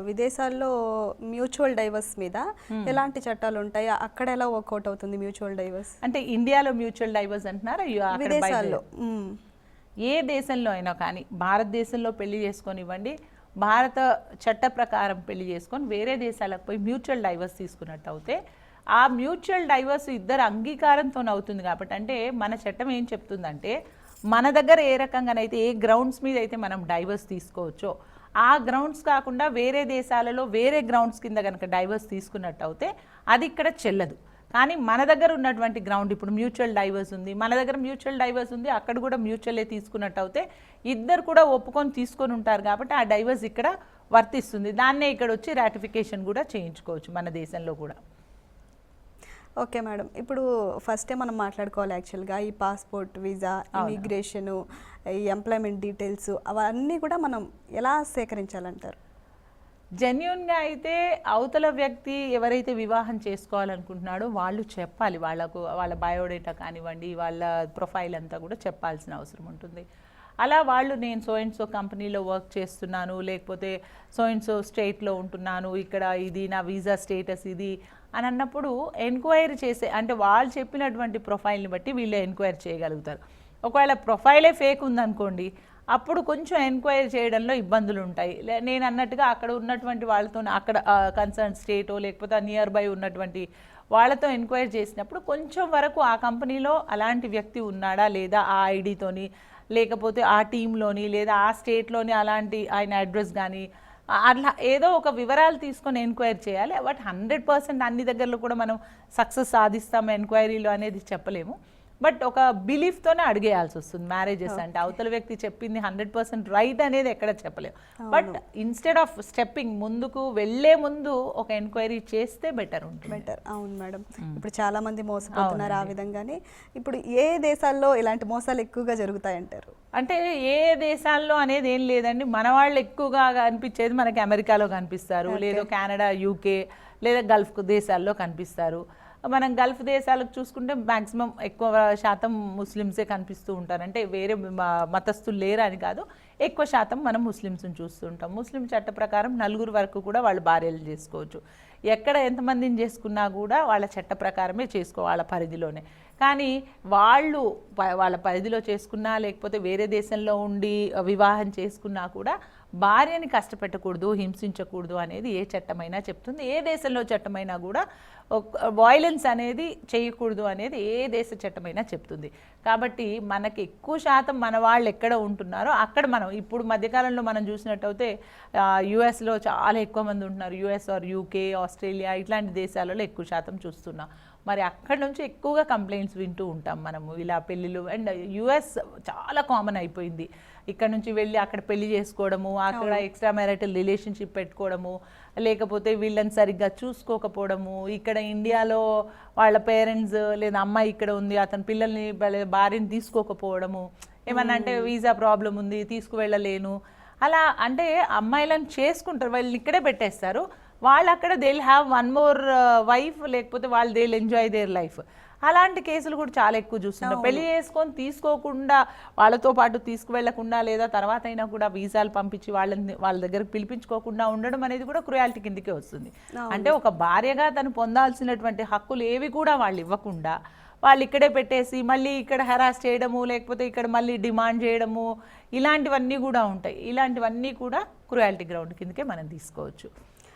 విదేశాల్లో mutual divorce మీద ఎలాంటి చట్టాలు ఉంటాయి? అక్కడ ఎలా వర్కౌట్ అవుతుంది మ్యూచువల్ డైవర్స్? అంటే ఇండియాలో మ్యూచువల్ డైవర్స్ అంటున్నారా? విదేశాల్లో ఏ దేశంలో అయినా కానీ భారతదేశంలో పెళ్లి చేసుకొనివ్వండి, భారత చట్ట ప్రకారం పెళ్లి చేసుకొని వేరే దేశాలకు పోయి మ్యూచువల్ డైవర్స్ తీసుకున్నట్టు అవుతే ఆ మ్యూచువల్ డైవర్స్ ఇద్దరు అంగీకారంతో అవుతుంది. కాబట్టి అంటే మన చట్టం ఏం చెప్తుందంటే మన దగ్గర ఏ రకంగానైతే ఏ గ్రౌండ్స్ మీద అయితే మనం డైవర్స్ తీసుకోవచ్చో ఆ గ్రౌండ్స్ కాకుండా వేరే దేశాలలో వేరే గ్రౌండ్స్ కింద కనుక డైవర్స్ తీసుకున్నట్టు అయితే అది ఇక్కడ చెల్లదు. కానీ మన దగ్గర ఉన్నటువంటి గ్రౌండ్ ఇప్పుడు మ్యూచువల్ డైవర్స్ ఉంది, మన దగ్గర మ్యూచువల్ డైవర్స్ ఉంది, అక్కడ కూడా మ్యూచువల్లే తీసుకున్నట్టు అయితే ఇద్దరు కూడా ఒప్పుకొని తీసుకొని ఉంటారు కాబట్టి ఆ డైవర్స్ ఇక్కడ వర్తిస్తుంది. దాన్నే ఇక్కడ వచ్చి రాటిఫికేషన్ కూడా చేయించుకోవచ్చు మన దేశంలో కూడా. ఓకే మేడం, ఇప్పుడు ఫస్టే మనం మాట్లాడుకోవాలి యాక్చువల్గా ఈ పాస్పోర్ట్, వీసా, ఇమిగ్రేషను, ఈ ఎంప్లాయ్మెంట్ డీటెయిల్స్ అవన్నీ కూడా మనం ఎలా సేకరించాలంటారు? జెన్యున్గా అయితే అవతల వ్యక్తి ఎవరైతే వివాహం చేసుకోవాలనుకుంటున్నాడో వాళ్ళు చెప్పాలి. వాళ్ళ బయోడేటా కానివ్వండి, వాళ్ళ ప్రొఫైల్ అంతా కూడా చెప్పాల్సిన అవసరం ఉంటుంది. అలా వాళ్ళు నేను సో అండ్ సో కంపెనీలో వర్క్ చేస్తున్నాను, లేకపోతే సో అండ్ సో స్టేట్లో ఉంటున్నాను, ఇక్కడ ఇది నా వీసా స్టేటస్ ఇది అని అన్నప్పుడు ఎంక్వైరీ చేసే అంటే వాళ్ళు చెప్పినటువంటి ప్రొఫైల్ని బట్టి వీళ్ళు ఎంక్వైరీ చేయగలుగుతారు. ఒకవేళ ప్రొఫైలే ఫేక్ ఉందనుకోండి అప్పుడు కొంచెం ఎంక్వైరీ చేయడంలో ఇబ్బందులు ఉంటాయి. నేను అన్నట్టుగా అక్కడ ఉన్నటువంటి వాళ్ళతో అక్కడ కన్సర్న్ స్టేటో లేకపోతే నియర్ బై ఉన్నటువంటి వాళ్ళతో ఎంక్వైరీ చేసినప్పుడు కొంచెం వరకు ఆ కంపెనీలో అలాంటి వ్యక్తి ఉన్నాడా లేదా ఆ ఐడితోని, లేకపోతే ఆ టీంలోని లేదా ఆ స్టేట్లోని అలాంటి ఆయన అడ్రస్ కానీ అట్లా ఏదో ఒక వివరాలు తీసుకొని ఎంక్వైరీ చేయాలి. బట్ 100% అన్ని దగ్గరలో కూడా మనం సక్సెస్ సాధిస్తాము ఎంక్వైరీలో అనేది చెప్పలేము. బట్ ఒక బిలీఫ్తోనే అడిగేయాల్సి వస్తుంది మ్యారేజెస్ అంటే. అవతల వ్యక్తి చెప్పింది 100% రైట్ అనేది ఎక్కడ చెప్పలేము. బట్ ఇన్స్టెడ్ ఆఫ్ స్టెప్పింగ్ ముందుకు వెళ్లే ముందు ఒక ఎంక్వైరీ చేస్తే బెటర్ ఉంటుంది. బెటర్. అవును మేడం, ఇప్పుడు చాలా మంది మోసపోతున్నారు ఆ విధంగానే. ఇప్పుడు ఏ దేశాల్లో ఇలాంటి మోసాలు ఎక్కువగా జరుగుతాయంటారు? అంటే ఏ దేశాల్లో అనేది ఏం లేదండి, మన వాళ్ళు ఎక్కువగా కనిపించేది మనకి అమెరికాలో కనిపిస్తారు, లేదా కెనడా, యూకే లేదా గల్ఫ్ దేశాల్లో కనిపిస్తారు. మనం గల్ఫ్ దేశాలకు చూసుకుంటే మ్యాక్సిమం ఎక్కువ శాతం ముస్లిమ్సే కనిపిస్తూ ఉంటారు. అంటే వేరే మతస్థులు లేరు అని కాదు, ఎక్కువ శాతం మనం ముస్లిమ్స్ని చూస్తూ ఉంటాం. ముస్లిం చట్ట ప్రకారం 4 వరకు కూడా వాళ్ళు భార్యలు చేసుకోవచ్చు. ఎక్కడ ఎంతమందిని చేసుకున్నా కూడా వాళ్ళ చట్ట ప్రకారమే వాళ్ళ పరిధిలోనే. కానీ వాళ్ళు వాళ్ళ పరిధిలో చేసుకున్నా లేకపోతే వేరే దేశంలో ఉండి వివాహం చేసుకున్నా కూడా భార్యని కష్టపెట్టకూడదు, హింసించకూడదు అనేది ఏ చట్టమైనా చెప్తుంది. ఏ దేశంలో చట్టమైనా కూడా వయలెన్స్ అనేది చేయకూడదు అనేది ఏ దేశ చట్టమైనా చెప్తుంది. కాబట్టి మనకి ఎక్కువ శాతం మన వాళ్ళు ఎక్కడ ఉంటున్నారో అక్కడ మనం ఇప్పుడు మధ్యకాలంలో మనం చూసినట్టయితే యుఎస్లో చాలా ఎక్కువ మంది ఉంటున్నారు. యుఎస్ ఆర్ యూకే, ఆస్ట్రేలియా ఇట్లాంటి దేశాలలో ఎక్కువ శాతం చూస్తున్నాం. మరి అక్కడ నుంచి ఎక్కువగా కంప్లైంట్స్ వింటూ ఉంటాం మనము ఇలా పెళ్ళిళ్ళు. అండ్ యుఎస్ చాలా కామన్ అయిపోయింది. ఇక్కడ నుంచి వెళ్ళి అక్కడ పెళ్లి చేసుకోవడము, అక్కడ ఎక్స్ట్రా మ్యారిటల్ రిలేషన్షిప్ పెట్టుకోవడము, లేకపోతే వీళ్ళని సరిగ్గా చూసుకోకపోవడము. ఇక్కడ ఇండియాలో వాళ్ళ పేరెంట్స్ లేదా అమ్మాయి ఇక్కడ ఉంది, అతని పిల్లల్ని భార్యని తీసుకోకపోవడము, ఏమన్నా అంటే వీసా ప్రాబ్లం ఉంది తీసుకువెళ్ళలేను అలా అంటే అమ్మాయిలను చేసుకుంటారు, వాళ్ళని ఇక్కడే పెట్టేస్తారు. వాళ్ళు అక్కడ they will have one more wife, లేకపోతే వాళ్ళు they will enjoy their life. అలాంటి కేసులు కూడా చాలా ఎక్కువ చూస్తుంటారు. పెళ్లి చేసుకొని తీసుకోకుండా వాళ్ళతో పాటు తీసుకువెళ్లకుండా లేదా తర్వాత అయినా కూడా వీసాలు పంపించి వాళ్ళ దగ్గరకు పిలిపించుకోకుండా ఉండడం అనేది కూడా క్రుయాలిటీ కిందకే వస్తుంది. అంటే ఒక భార్యగా తను పొందాల్సినటువంటి హక్కులు ఏవి కూడా వాళ్ళు ఇవ్వకుండా వాళ్ళు ఇక్కడే పెట్టేసి మళ్ళీ ఇక్కడ హెరాస్ చేయడము, లేకపోతే ఇక్కడ మళ్ళీ డిమాండ్ చేయడము, ఇలాంటివన్నీ కూడా ఉంటాయి. ఇలాంటివన్నీ కూడా క్రుయాలిటీ గ్రౌండ్ కిందకే మనం తీసుకోవచ్చు.